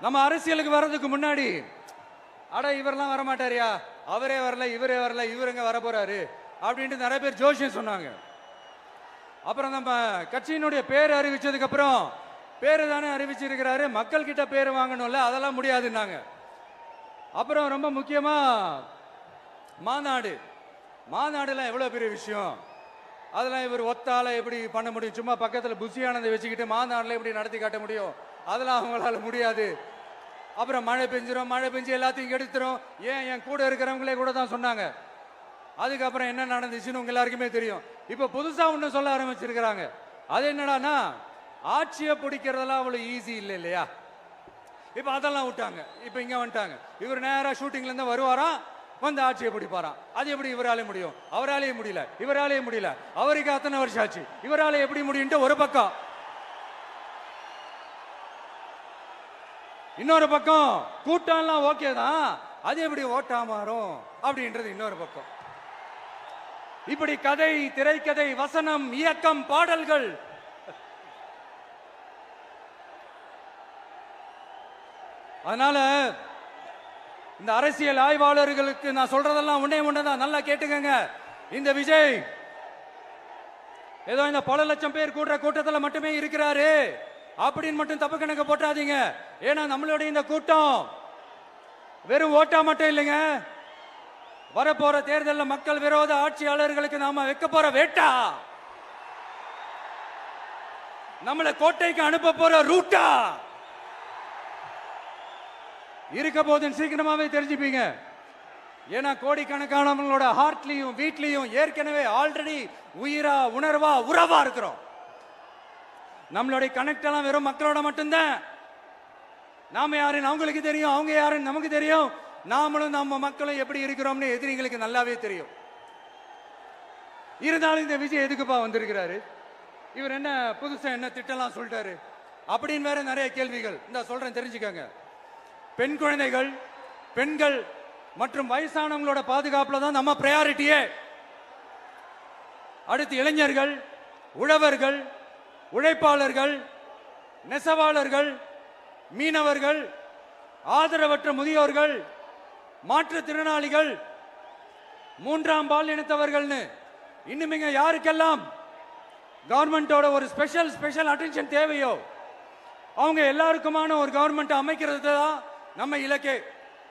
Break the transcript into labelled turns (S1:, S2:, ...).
S1: நம்ம அரசியலுக்கு வர்றதுக்கு முன்னாடி அட இவரெல்லாம் வரமாட்டாரியா, அவரே வரல இவரே வரல இவருங்க வர போறாரு அப்படின்ட்டு நிறைய பேர் ஜோசியம் சொன்னாங்க. அப்புறம் நம்ம கட்சியினுடைய பேர் அறிவிச்சதுக்கு அப்புறம் பேரு தானே அறிவிச்சிருக்கிறாரு, மக்கள் கிட்ட பேர் வாங்கணும்ல, அதெல்லாம் முடியாதுன்னாங்க. அப்புறம் ரொம்ப முக்கியமா மாநாடுலாம் எவ்வளவு பெரிய விஷயம், அதெல்லாம் இவர் ஒத்தால எப்படி பண்ண முடியும், சும்மா பக்கத்தில் புஷியானதை வச்சுக்கிட்டு மாநாடுல எப்படி நடத்தி காட்ட முடியும், அதெல்லாம் அவங்களால முடியாது. அப்புறம் மழை பெஞ்சு எல்லாத்தையும் கெடுத்துரும். ஏன் என் கூட இருக்கிறவங்களே கூட தான் சொன்னாங்க. அதுக்கப்புறம் என்ன நடந்துச்சுன்னு உங்க எல்லாருக்குமே தெரியும். இப்ப புதுசா ஒண்ணு சொல்ல ஆரம்பிச்சிருக்கிறாங்க. அது என்னடானா, ஆட்சியை பிடிக்கிறதெல்லாம் அவ்வளவு ஈஸி இல்லை இல்லையா. இப்ப அதெல்லாம் விட்டாங்க. இப்ப இங்க வந்துட்டாங்க. இவர் நேரா ஷூட்டிங்ல இருந்து வருவாராம், வந்து ஆட்சியை பிடிப்பாராம். அது எப்படி இவராலே முடியும், அவராலேயே முடியல, இவராலேயே முடியல, அவருக்கு அத்தனை வருஷம் ஆச்சு, இவராலே எப்படி முடியும் ஒரு பக்கம். இன்னொரு பக்கம் கூட்டம்லாம் ஓகே தான், அது எப்படி ஓட்டா மாறும் அப்படின்றது இன்னொரு பக்கம். இப்படி கதை, திரைக்கதை, வசனம், இயக்கம், பாடல்கள், அதனால இந்த அரசியல் ஆய்வாளர்களுக்கு நான் சொல்றதெல்லாம் ஒன்னேதான், நல்லா கேட்டுக்கங்க. இந்த விஜய் ஏதோ இந்த பல லட்சம் பேர் கூடுற கூட்டத்தில் மட்டுமே இருக்கிறாரு அப்படின்னு மட்டும் தப்பு கணக்கு போட்டாதீங்க. ஏன்னா நம்மளுடைய இந்த கூட்டம் வெறும் ஓட்டா மட்டும் இல்லைங்க, வரப்போற தேர்தலில் மக்கள் விரோத ஆட்சியாளர்களுக்கு நாம வைக்க போற வேட்டா, நம்மளை கோட்டைக்கு அனுப்ப போற ரூட்டா இருக்க போதுன்னு சீக்கிரமாவே தெரிஞ்சுப்பீங்க. ஏன்னா கோடிக்கணக்கானவங்களோட ஹார்ட்லயும் வீட்லயும் ஏற்கனவே ஆல்ரெடி உயிரா உணர்வா உறவா இருக்கிறோம். நம்மளுடைய கனெக்ட் எல்லாம் வெறும் மக்களோட மட்டும்தான். நாம யாருன்னு அவங்களுக்கு தெரியும், அவங்க யாருன்னு நமக்கு தெரியும், நாமளும் நம்ம மக்களும் எப்படி இருக்கிறோம்னு எதிரிங்களுக்கு நல்லாவே தெரியும். இருந்தாலும் இந்த விஜய் எதுக்குப்பா வந்திருக்கிறாரு, இவர் என்ன புதுசா என்ன திட்டம்லாம் சொல்லிட்டாரு அப்படின்னு வேற நிறைய கேள்விகள். இந்த சொல்றேன் தெரிஞ்சுக்கங்க. பெண் குழந்தைகள், பெண்கள் மற்றும் வயசானவங்களோட பாதுகாப்புல தான் நம்ம பிரையாரிட்டியே. அடுத்து இளைஞர்கள், உழவர்கள், உழைப்பாளர்கள், நெசவாளர்கள், மீனவர்கள், ஆதரவற்ற முதியோர்கள், மாற்றுத்திறனாளிகள், மூன்றாம் பால் இனத்தவர்கள்னு இன்னும் யாருக்கெல்லாம் கவர்மெண்டோட ஒரு ஸ்பெஷல் அட்டென்ஷன் தேவையோ அவங்க எல்லாருக்குமான ஒரு கவர்மெண்ட் அமைக்கிறது தான் நம்ம இலக்கே.